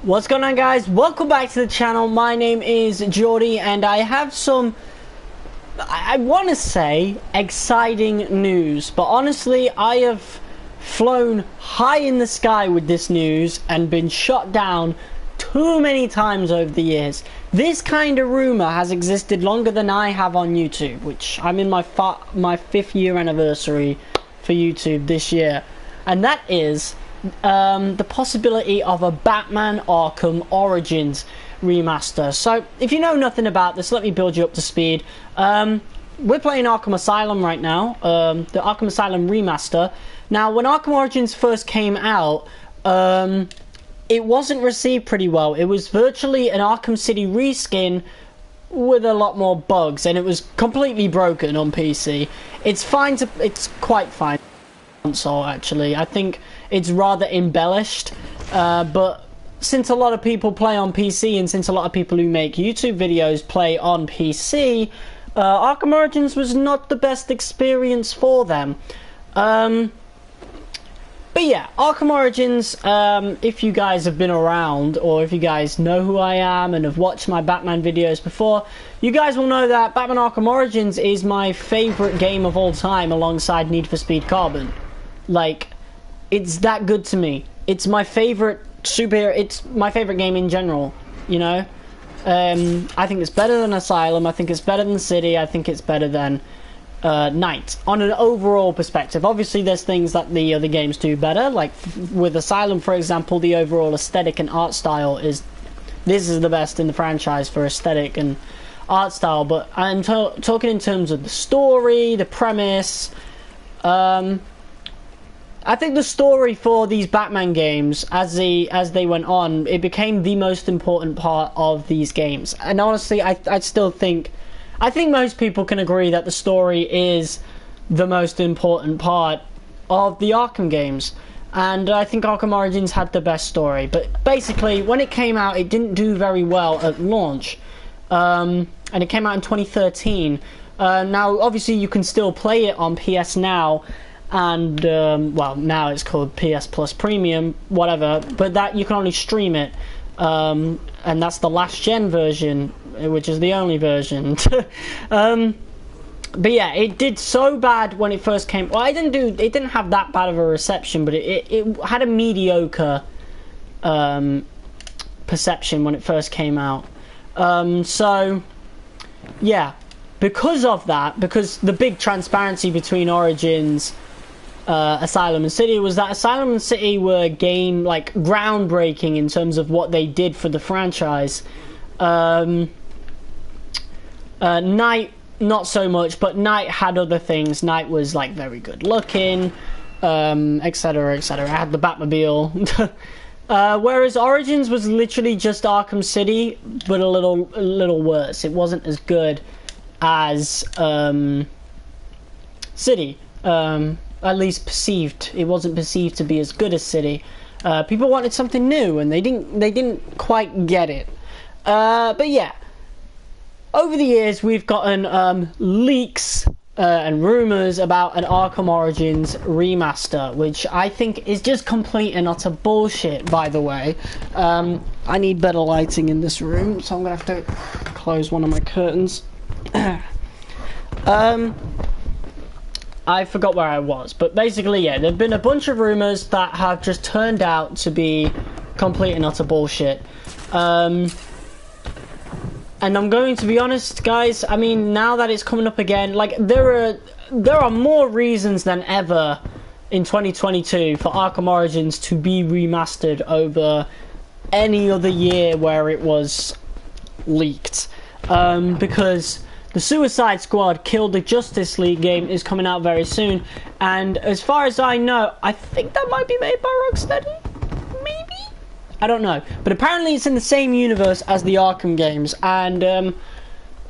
What's going on, guys? Welcome back to the channel. My name is Jordy and I have some, I want to say, exciting news, but honestly I have flown high in the sky with this news and been shot down too many times over the years. This kind of rumor has existed longer than I have on YouTube, which I'm in my 5th year anniversary for YouTube this year, and that is the possibility of a Batman Arkham Origins remaster. So if you know nothing about this, let me build you up to speed. We're playing Arkham Asylum right now, the Arkham Asylum remaster. Now, when Arkham Origins first came out, it wasn't received pretty well. It was virtually an Arkham City reskin with a lot more bugs, and it was completely broken on PC. It's quite fine on console, actually. I think it's rather embellished, but since a lot of people play on PC and since a lot of people who make YouTube videos play on PC, Arkham Origins was not the best experience for them. But yeah, Arkham Origins, if you guys have been around, or if you guys know who I am and have watched my Batman videos before, you guys will know that Batman Arkham Origins is my favourite game of all time alongside Need for Speed Carbon. Like, it's that good to me. It's my favourite it's my favourite game in general, you know? I think it's better than Asylum, I think it's better than City, I think it's better than Night, on an overall perspective. Obviously there's things that the other games do better, like with Asylum, for example, the overall aesthetic and art style is the best in the franchise for aesthetic and art style. But I'm talking in terms of the story, the premise. I think the story for these Batman games, as they went on, it became the most important part of these games. And honestly, I still think, I think most people can agree that the story is the most important part of the Arkham games. And I think Arkham Origins had the best story. But basically, when it came out, it didn't do very well at launch. And it came out in 2013. Now, obviously, you can still play it on PS Now. And, well, now it's called PS Plus Premium, whatever. But that you can only stream it. And that's the last gen version, which is the only version. But yeah, it did so bad when it first came. Well, it didn't have that bad of a reception, but it had a mediocre perception when it first came out. So yeah, because of that, because the big transparency between Origins, Asylum and City was that Asylum and City were groundbreaking in terms of what they did for the franchise. Night, not so much, but Night had other things. Night was like very good looking, etc, etc. I had the Batmobile. Whereas Origins was literally just Arkham City, but a little worse. It wasn't as good as City. At least perceived. It wasn't perceived to be as good as City. People wanted something new, and they didn't quite get it. But yeah, over the years we've gotten leaks and rumors about an Arkham Origins remaster, which I think is just complete and utter bullshit. By the way, I need better lighting in this room, so I'm gonna have to close one of my curtains. I forgot where I was, but basically, yeah, there have been a bunch of rumors that have just turned out to be complete and utter bullshit. And I'm going to be honest, guys, I mean, now that it's coming up again, like, there are more reasons than ever in 2022 for Arkham Origins to be remastered over any other year where it was leaked. Because the Suicide Squad Kill the Justice League game is coming out very soon, and as far as I know, I think that might be made by Rocksteady? Maybe? I don't know. But apparently it's in the same universe as the Arkham games, and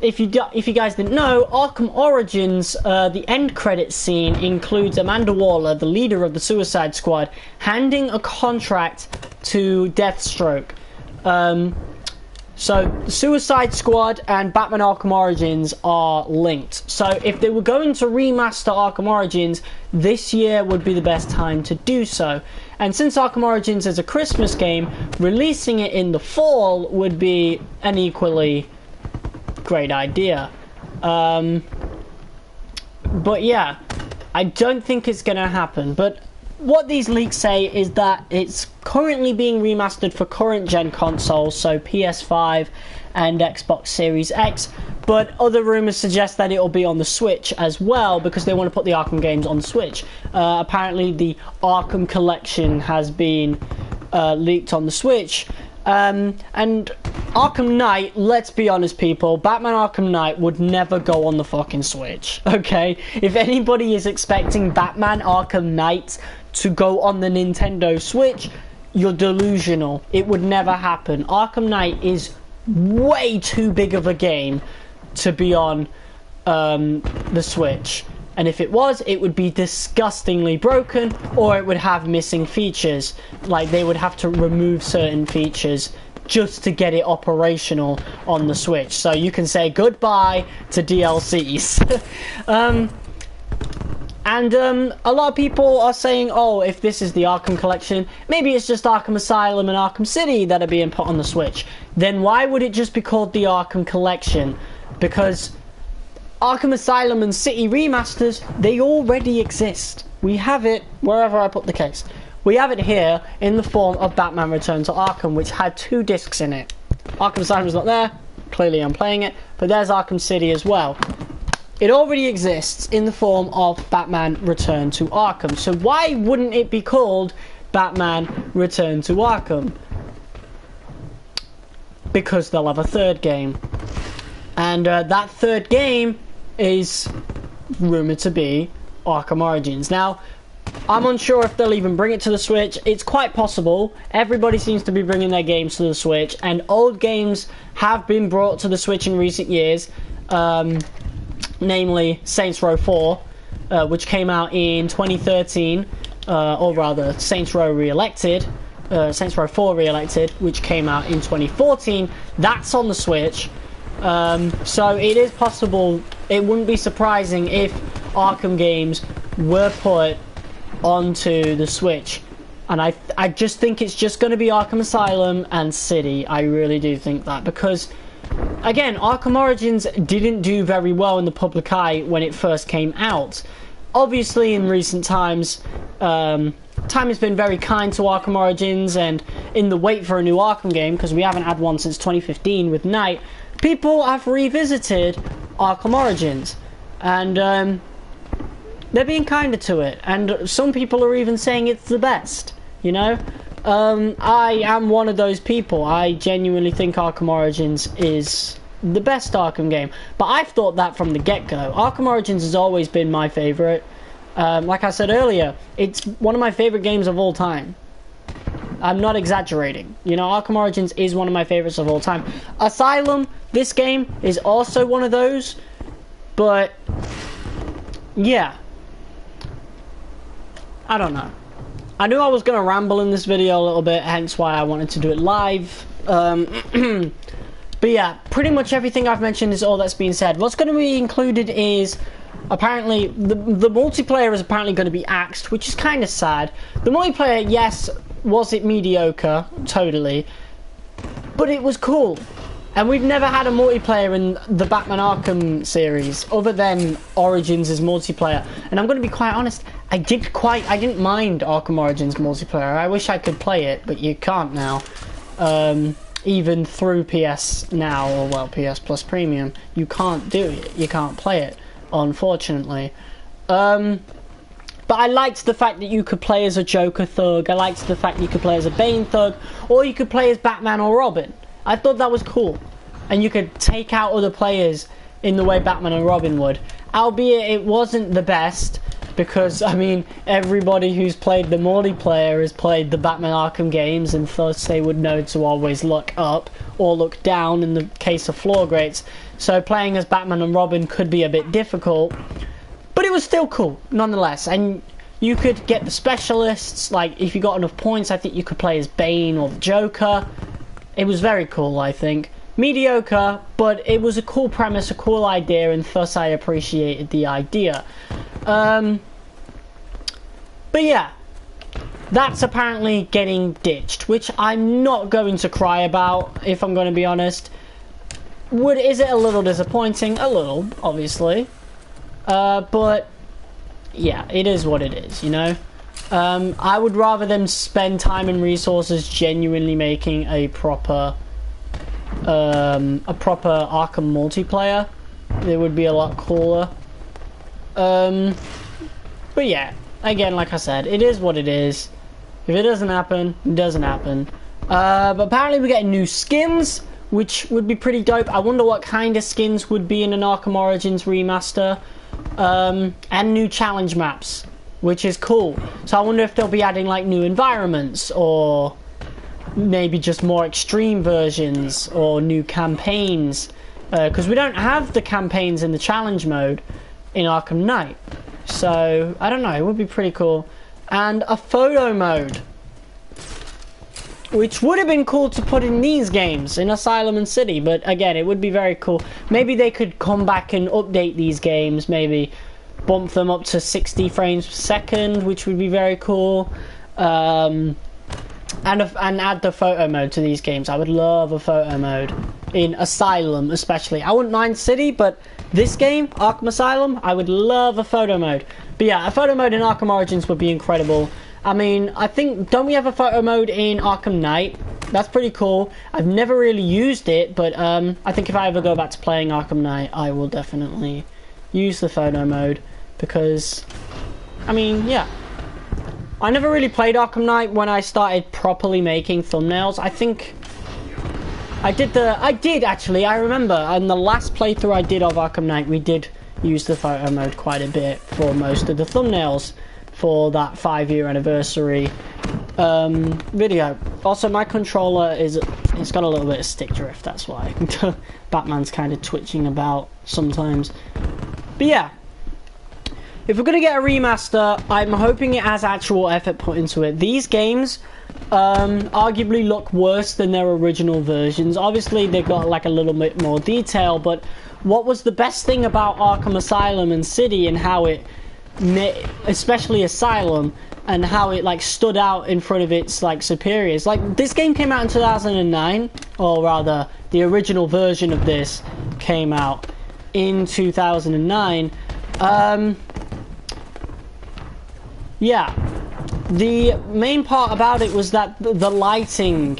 if you guys didn't know, Arkham Origins, the end credits scene includes Amanda Waller, the leader of the Suicide Squad, handing a contract to Deathstroke. So, Suicide Squad and Batman Arkham Origins are linked. So, if they were going to remaster Arkham Origins, this year would be the best time to do so. And since Arkham Origins is a Christmas game, releasing it in the fall would be an equally great idea. But yeah, I don't think it's going to happen. But what these leaks say is that it's currently being remastered for current gen consoles, so PS5 and Xbox Series X. But other rumours suggest that it'll be on the Switch as well, because they want to put the Arkham games on the Switch. Apparently the Arkham Collection has been leaked on the Switch. And Arkham Knight, let's be honest people, Batman Arkham Knight would never go on the fucking Switch, okay? If anybody is expecting Batman Arkham Knight to go on the Nintendo Switch, you're delusional. It would never happen. Arkham Knight is way too big of a game to be on the Switch. And if it was, it would be disgustingly broken, or it would have missing features. Like, they would have to remove certain features just to get it operational on the Switch. So you can say goodbye to DLCs. A lot of people are saying, oh, if this is the Arkham Collection, maybe it's just Arkham Asylum and Arkham City that are being put on the Switch. Then why would it just be called the Arkham Collection? Because Arkham Asylum and City remasters, they already exist. We have it wherever I put the case. We have it here in the form of Batman Return to Arkham, which had 2 discs in it. Arkham Asylum's not there, clearly I'm playing it, but there's Arkham City as well. It already exists in the form of Batman Return to Arkham. So why wouldn't it be called Batman Return to Arkham? Because they'll have a 3rd game. And that 3rd game is rumoured to be Arkham Origins. Now, I'm unsure if they'll even bring it to the Switch. It's quite possible. Everybody seems to be bringing their games to the Switch, and old games have been brought to the Switch in recent years. Namely Saints Row 4, which came out in 2013, or rather Saints Row Re-Elected, Saints Row 4 Re-Elected, which came out in 2014. That's on the Switch. So it is possible. It wouldn't be surprising if Arkham games were put onto the Switch. And I just think it's just going to be Arkham Asylum and City. I really do think that, because again, Arkham Origins didn't do very well in the public eye when it first came out. Obviously, in recent times, time has been very kind to Arkham Origins, and in the wait for a new Arkham game, because we haven't had one since 2015 with Knight, people have revisited Arkham Origins, and they're being kinder to it, and some people are even saying it's the best, you know? I am one of those people. I genuinely think Arkham Origins is the best Arkham game, but I've thought that from the get-go. Arkham Origins has always been my favourite. Like I said earlier, it's one of my favourite games of all time. I'm not exaggerating. You know, Arkham Origins is one of my favourites of all time. Asylum, this game, is also one of those, but yeah, I don't know. I knew I was going to ramble in this video a little bit, hence why I wanted to do it live. But yeah, pretty much everything I've mentioned is all that's been said. What's going to be included is, apparently, the multiplayer is apparently going to be axed, which is kind of sad. The multiplayer, yes, was it mediocre? Totally. But it was cool. And we've never had a multiplayer in the Batman Arkham series other than Origins' multiplayer. And I'm going to be quite honest, I didn't mind Arkham Origins multiplayer. I wish I could play it, but you can't now. Even through PS Now, or well, PS Plus Premium, you can't do it. You can't play it, unfortunately. But I liked the fact that you could play as a Joker thug. I liked the fact that you could play as a Bane thug, or you could play as Batman or Robin. I thought that was cool. And you could take out other players in the way Batman and Robin would. Albeit it wasn't the best, because, I mean, everybody who's played the multiplayer has played the Batman Arkham games, and thus they would know to always look up or look down in the case of floor grates. So playing as Batman and Robin could be a bit difficult, but it was still cool, nonetheless. And you could get the specialists, like, if you got enough points, I think you could play as Bane or the Joker. It was very cool, I think. Mediocre, but it was a cool premise, a cool idea, and thus I appreciated the idea. But yeah, that's apparently getting ditched, which I'm not going to cry about, if I'm going to be honest. Is it a little disappointing? A little, obviously. But, yeah, it is what it is, you know? I would rather them spend time and resources genuinely making a proper Arkham multiplayer. It would be a lot cooler. But yeah, again, like I said, it is what it is. If it doesn't happen, it doesn't happen. But apparently we're getting new skins, which would be pretty dope. I wonder what kind of skins would be in an Arkham Origins Remaster. And new challenge maps, which is cool. So I wonder if they'll be adding like new environments, or maybe just more extreme versions, or new campaigns. Because we don't have the campaigns in the challenge mode in Arkham Knight. So, I don't know, it would be pretty cool. And a photo mode, which would have been cool to put in these games, in Asylum and City, but again, it would be very cool. Maybe they could come back and update these games, maybe bump them up to 60 frames per second, which would be very cool. And add the photo mode to these games. I would love a photo mode in Asylum, especially. I wouldn't mind City, but this game, Arkham Asylum, I would love a photo mode. But yeah, a photo mode in Arkham Origins would be incredible. I mean, I think, don't we have a photo mode in Arkham Knight? That's pretty cool. I've never really used it, but I think if I ever go back to playing Arkham Knight, I will definitely use the photo mode, because, I mean, yeah. I never really played Arkham Knight when I started properly making thumbnails. I think I did actually, I remember, on the last playthrough I did of Arkham Knight, we did use the photo mode quite a bit for most of the thumbnails for that 5-year anniversary video. Also, my controller it's got a little bit of stick drift, that's why. Batman's kind of twitching about sometimes. But yeah, if we're going to get a remaster, I'm hoping it has actual effort put into it. These games arguably look worse than their original versions. Obviously, they've got like a little bit more detail, but what was the best thing about Arkham Asylum and City, and how it, especially Asylum, and how it like stood out in front of its like superiors. Like, this game came out in 2009, or rather, the original version of this came out in 2009. Yeah, the main part about it was that the lighting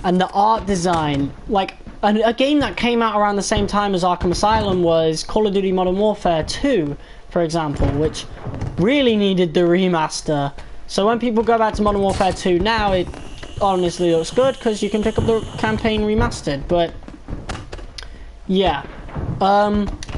and the art design, like a game that came out around the same time as Arkham Asylum was Call of Duty Modern Warfare 2, for example, which really needed the remaster. So when people go back to Modern Warfare 2 now, it honestly looks good because you can pick up the campaign remastered. But yeah,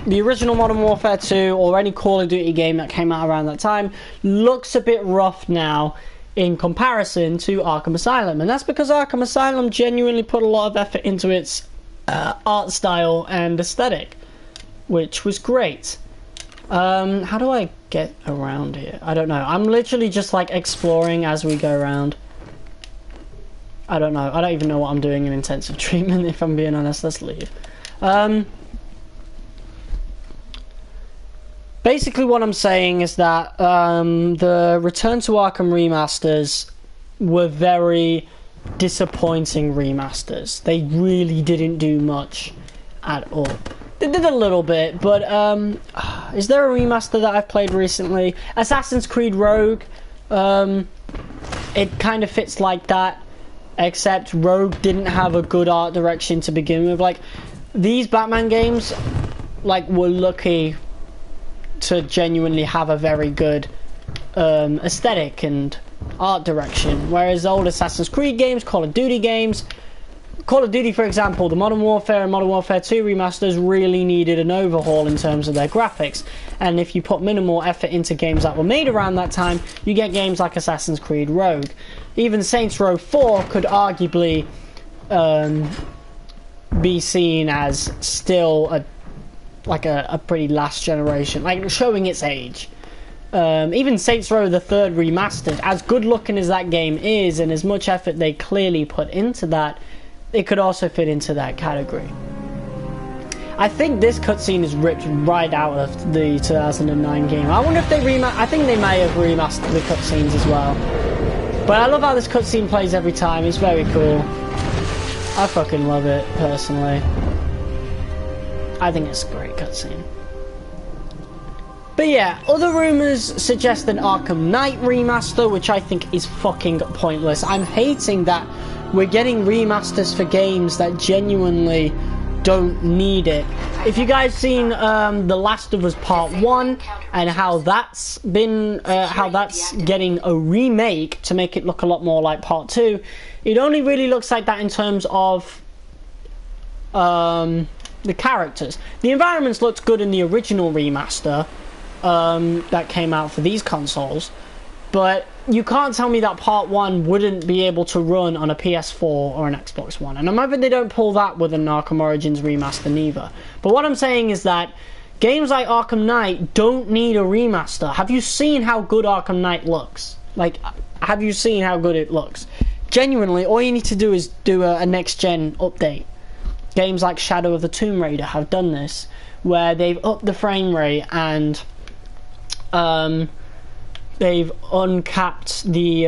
the original Modern Warfare 2, or any Call of Duty game that came out around that time, looks a bit rough now in comparison to Arkham Asylum. And that's because Arkham Asylum genuinely put a lot of effort into its art style and aesthetic, which was great. How do I get around here? I don't know. I'm literally just like exploring as we go around. I don't know. I don't even know what I'm doing in intensive treatment, if I'm being honest. Let's leave. Basically what I'm saying is that the Return to Arkham remasters were very disappointing remasters. They really didn't do much at all. They did a little bit, but is there a remaster that I've played recently? Assassin's Creed Rogue. It kind of fits like that, except Rogue didn't have a good art direction to begin with. Like, these Batman games, like, were lucky to genuinely have a very good aesthetic and art direction, whereas old Assassin's Creed games, Call of Duty games, Call of Duty, for example, the Modern Warfare and Modern Warfare 2 remasters really needed an overhaul in terms of their graphics. And if you put minimal effort into games that were made around that time, you get games like Assassin's Creed Rogue. Even Saints Row 4 could arguably be seen as still a pretty last generation, like showing its age. Even Saints Row the 3rd Remastered, as good looking as that game is, and as much effort they clearly put into that, it could also fit into that category. I think this cutscene is ripped right out of the 2009 game. I wonder if they I think they may have remastered the cutscenes as well. But I love how this cutscene plays every time. It's very cool. I fucking love it, personally. I think it's a great cutscene. But yeah, other rumours suggest an Arkham Knight remaster, which I think is fucking pointless. I'm hating that we're getting remasters for games that genuinely don't need it. If you guys seen The Last of Us Part 1 and how that's been getting a remake to make it look a lot more like Part 2, it only really looks like that in terms of the characters. The environments looked good in the original remaster that came out for these consoles, but you can't tell me that Part 1 wouldn't be able to run on a PS4 or an Xbox One. And I'm hoping they don't pull that with an Arkham Origins Remaster neither. But what I'm saying is that games like Arkham Knight don't need a remaster. Have you seen how good Arkham Knight looks? Like, have you seen how good it looks? Genuinely, all you need to do is do a next-gen update. Games like Shadow of the Tomb Raider have done this, where they've upped the frame rate and they've uncapped the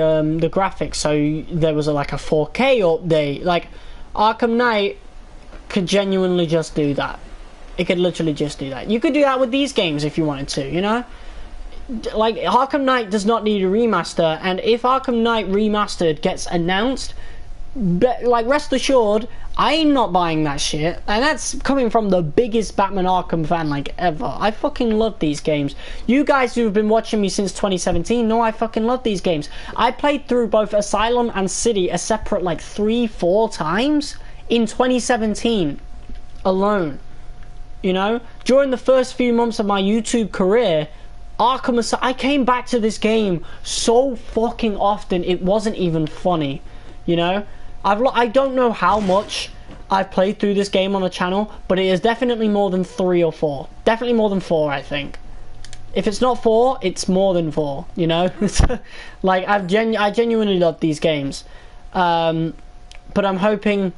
graphics, so there was like a 4K update. Like, Arkham Knight could genuinely just do that. It could literally just do that. You could do that with these games if you wanted to, you know? Like, Arkham Knight does not need a remaster, and if Arkham Knight Remastered gets announced, like, rest assured, I'm not buying that shit. And that's coming from the biggest Batman Arkham fan, like, ever. I fucking love these games. You guys who have been watching me since 2017 know I fucking love these games. I played through both Asylum and City a separate, like, 3-4 times in 2017 alone. You know? During the first few months of my YouTube career, I came back to this game so fucking often it wasn't even funny. You know? I don't know how much I've played through this game on the channel, but it is definitely more than 3 or 4. Definitely more than 4, I think. If it's not 4, it's more than 4, you know? Like, I genuinely love these games. But I'm hoping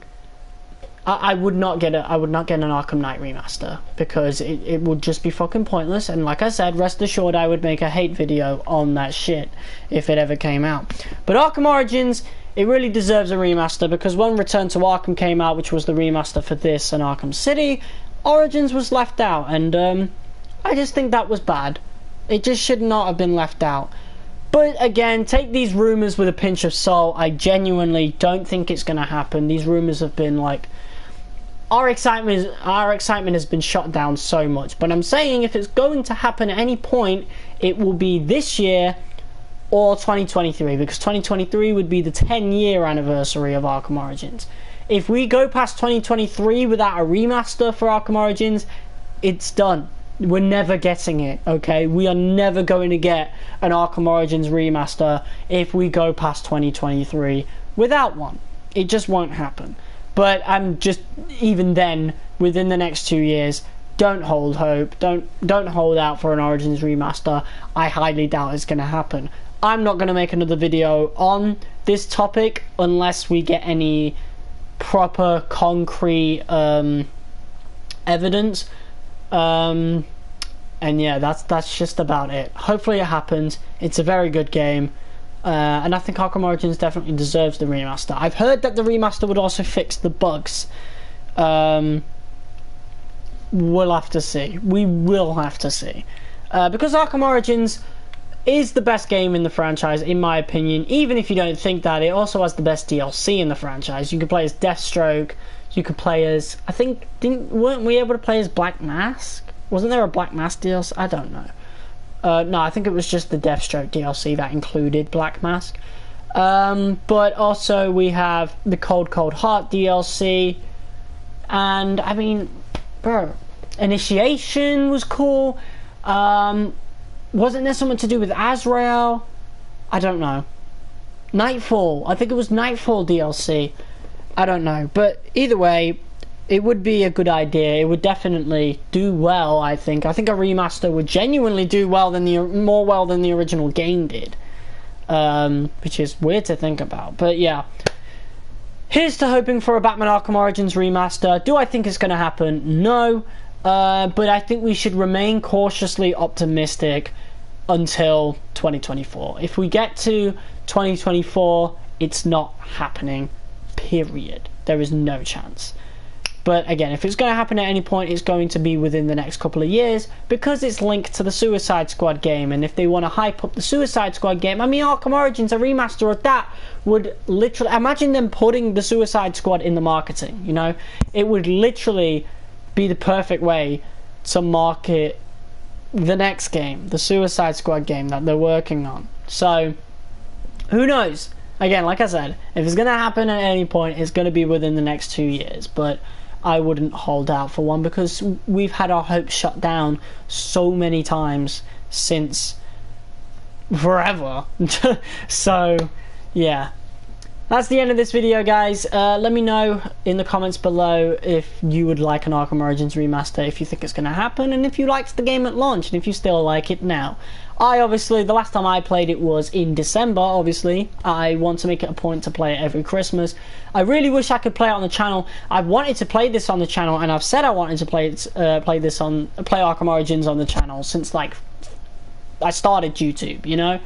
I would not get an Arkham Knight remaster, because it would just be fucking pointless. And like I said, rest assured I would make a hate video on that shit if it ever came out. But Arkham Origins, it really deserves a remaster, because when Return to Arkham came out, which was the remaster for this and Arkham City, Origins was left out, and I just think that was bad. It just should not have been left out. But again, take these rumours with a pinch of salt. I genuinely don't think it's going to happen. These rumours have been like... Our excitement has been shot down so much. But I'm saying if it's going to happen at any point, it will be this year or 2023, because 2023 would be the 10-year anniversary of Arkham Origins. If we go past 2023 without a remaster for Arkham Origins, it's done. We're never getting it, okay? We are never going to get an Arkham Origins remaster if we go past 2023 without one. It just won't happen. But I'm just, even then, within the next 2 years, don't hold hope. Don't hold out for an Origins remaster. I highly doubt it's going to happen. I'm not going to make another video on this topic unless we get any proper, concrete evidence. And yeah, that's just about it. Hopefully it happens. It's a very good game. And I think Arkham Origins definitely deserves the remaster. I've heard that the remaster would also fix the bugs. We'll have to see. We will have to see. Because Arkham Origins is the best game in the franchise, in my opinion. Even if you don't think that, it also has the best DLC in the franchise. You can play as Deathstroke. You could play as... I think... weren't we able to play as Black Mask? Wasn't there a Black Mask DLC? I don't know. No, I think it was just the Deathstroke DLC that included Black Mask. But also we have the Cold Heart DLC. And, I mean, bro, Initiation was cool. Wasn't there something to do with Azrael? I don't know. Nightfall. I think it was Nightfall DLC. I don't know. But either way, it would be a good idea. It would definitely do well, I think. I think a remaster would genuinely do well more well than the original game did. Which is weird to think about. But yeah. Here's to hoping for a Batman Arkham Origins remaster. Do I think it's going to happen? No. But I think we should remain cautiously optimistic. until 2024. If we get to 2024, it's not happening, period. There is no chance. But again, if it's going to happen at any point, it's going to be within the next couple of years, because it's linked to the Suicide Squad game. And if they want to hype up the Suicide Squad game, I mean, Arkham Origins, a remaster of that would literally, imagine them putting the Suicide Squad in the marketing, you know? It would literally be the perfect way to market the next game, the Suicide Squad game that they're working on. So, who knows? Again, like I said, if it's going to happen at any point, it's going to be within the next 2 years. But I wouldn't hold out for one, because we've had our hopes shut down so many times since forever. So, yeah. That's the end of this video, guys. Let me know in the comments below if you would like an Arkham Origins Remaster, if you think it's going to happen, and if you liked the game at launch, and if you still like it now. The last time I played it was in December, obviously. I want to make it a point to play it every Christmas. I really wish I could play it on the channel. I've wanted to play this on the channel, and I've said I wanted to play Arkham Origins on the channel since, like, I started YouTube, you know?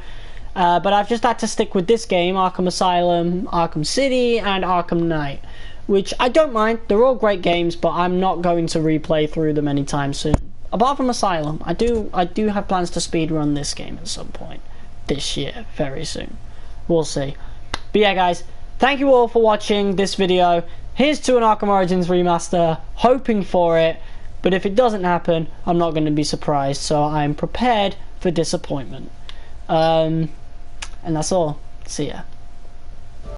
But I've just had to stick with this game, Arkham Asylum, Arkham City, and Arkham Knight, which I don't mind. They're all great games, but I'm not going to replay through them anytime soon. Apart from Asylum, I do have plans to speedrun this game at some point this year, very soon. We'll see. But yeah, guys, thank you all for watching this video. Here's to an Arkham Origins Remaster, hoping for it, but if it doesn't happen, I'm not going to be surprised, so I'm prepared for disappointment. And that's all. See ya.